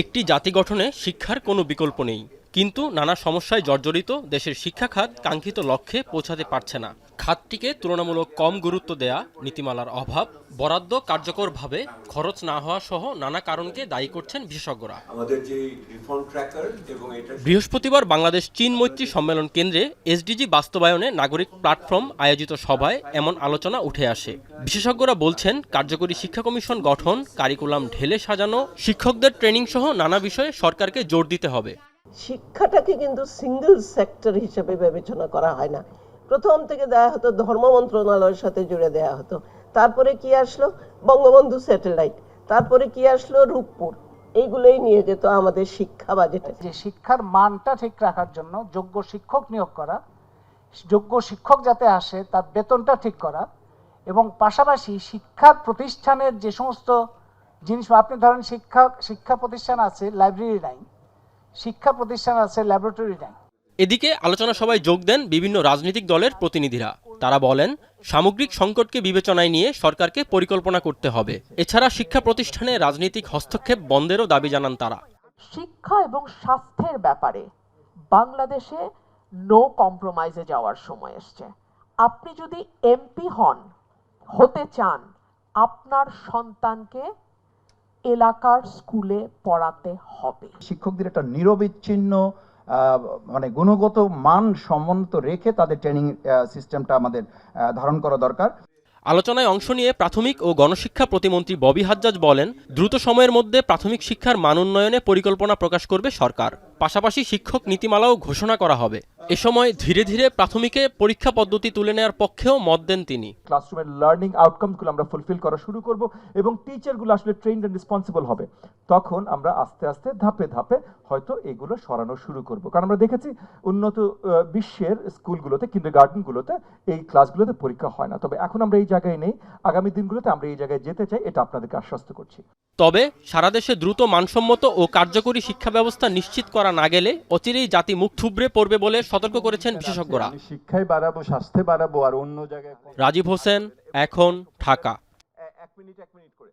একটি জাতি গঠনে শিক্ষার কোনো বিকল্প নেই, কিন্তু নানা সমস্যায় জর্জরিত দেশের শিক্ষা খাত কাঙ্ক্ষিত লক্ষ্যে পৌঁছাতে পারছে না। খাতটিকে তুলনামূলক কম গুরুত্ব দেয়া, নীতিমালার অভাব, বরাদ্দ কার্যকরভাবে খরচ না হওয়া সহ নানা কারণকে দায়ী করছেন বিশেষজ্ঞরা। বৃহস্পতিবার বাংলাদেশ চীন মৈত্রী সম্মেলন কেন্দ্রে এসডিজি বাস্তবায়নে নাগরিক প্ল্যাটফর্ম আয়োজিত সভায় এমন আলোচনা উঠে আসে। বিশেষজ্ঞরা বলছেন, কার্যকরী শিক্ষা কমিশন গঠন, কারিকুলাম ঢেলে সাজানো, শিক্ষকদের ট্রেনিং সহ নানা বিষয়ে সরকারকে জোর দিতে হবে। শিক্ষাটাকে কিন্তু সিঙ্গেল সেক্টর হিসেবে বিবেচনা করা হয় না। প্রথম থেকে দেয়া হতো ধর্ম মন্ত্রণালয়ের সাথে জুড়ে দেয়া হতো, তারপরে কি আসলো বঙ্গবন্ধু স্যাটেলাইট, তারপরে কি আসলো রূপপুর, এইগুলোই নিয়ে যেত আমাদের শিক্ষা বাজেটে। যে শিক্ষার মানটা ঠিক রাখার জন্য যোগ্য শিক্ষক নিয়োগ করা, যোগ্য শিক্ষক যাতে আসে তার বেতনটা ঠিক করা, এবং পাশাপাশি শিক্ষা প্রতিষ্ঠানের যে সমস্ত জিনিস, আপনি ধরেন শিক্ষা প্রতিষ্ঠান আছে, লাইব্রেরি নাই, শিক্ষা প্রতিষ্ঠান আছে, ল্যাবরেটরি নাই। এদিকে আলোচনা সভায় যোগ দেন বিভিন্ন রাজনৈতিক দলের প্রতিনিধিরা। তারা বলেন, সামগ্রিক সংকটকে বিবেচনায় নিয়ে সরকারকে পরিকল্পনা করতে হবে। এছাড়া শিক্ষা প্রতিষ্ঠানে রাজনৈতিক হস্তক্ষেপ বন্ধেরও দাবি জানান তারা। শিক্ষা এবং স্বাস্থ্যের ব্যাপারে বাংলাদেশে নো কম্প্রোমাইজে যাওয়ার সময় এসছে। আপনি যদি এমপি হতে চান, আপনার সন্তানকে এলাকার স্কুলে পড়াতে হবে। শিক্ষকদের একটা নিরবিচ্ছিন্ন গুণগত মান সমন্বিত রেখে তাদের ট্রেনিং সিস্টেমটা আমাদের ধারণ করা দরকার। আলোচনায় অংশ নিয়ে প্রাথমিক ও গণশিক্ষা প্রতিমন্ত্রী ববি হাজ্জাজ বলেন, দ্রুত সময়ের মধ্যে প্রাথমিক শিক্ষার মান উন্নয়নে পরিকল্পনা প্রকাশ করবে সরকার। পাশাপাশি শিক্ষক নীতিমালাও ঘোষণা করা হবে। এ সময় ধীরে ধীরে প্রাথমিকে পরীক্ষা পদ্ধতি তুলে নেওয়ার পক্ষেও মত দেন তিনি। ক্লাসরুমের লার্নিং আউটকামসগুলো আমরা ফুলফিল করা শুরু করব এবং টিচারগুলো আসলে ট্রেইনড এন্ড রেসপন্সিবল হবে। তখন আমরা আস্তে আস্তে ধাপে ধাপে হয়তো এগুলো সরানো শুরু করব, কারণ আমরা দেখেছি উন্নত বিশ্বের স্কুলগুলোতে, কিন্ডারগার্টেনগুলোতে এই ক্লাসগুলোতে পরীক্ষা হয় না। তবে এখন আমরা এই জায়গায় নেই, আগামী দিনগুলোতে আমরা এই জায়গায় যেতে চাই, এটা আপনাদেরকে আশ্বস্ত করছি। তবে সারা দেশে দ্রুত মানসম্মত ও কার্যকরী শিক্ষা ব্যবস্থা নিশ্চিত করা না গেলে অচিরেই জাতি মুখ থুবড়ে পড়বে বলে সতর্ক করেছেন বিশেষজ্ঞরা। শিক্ষায় বাড়াবো, স্বাস্থ্যে বাড়াবো, আর অন্য জায়গায়। রাজীব হোসেন, এখন, ঢাকা। এক মিনিট করে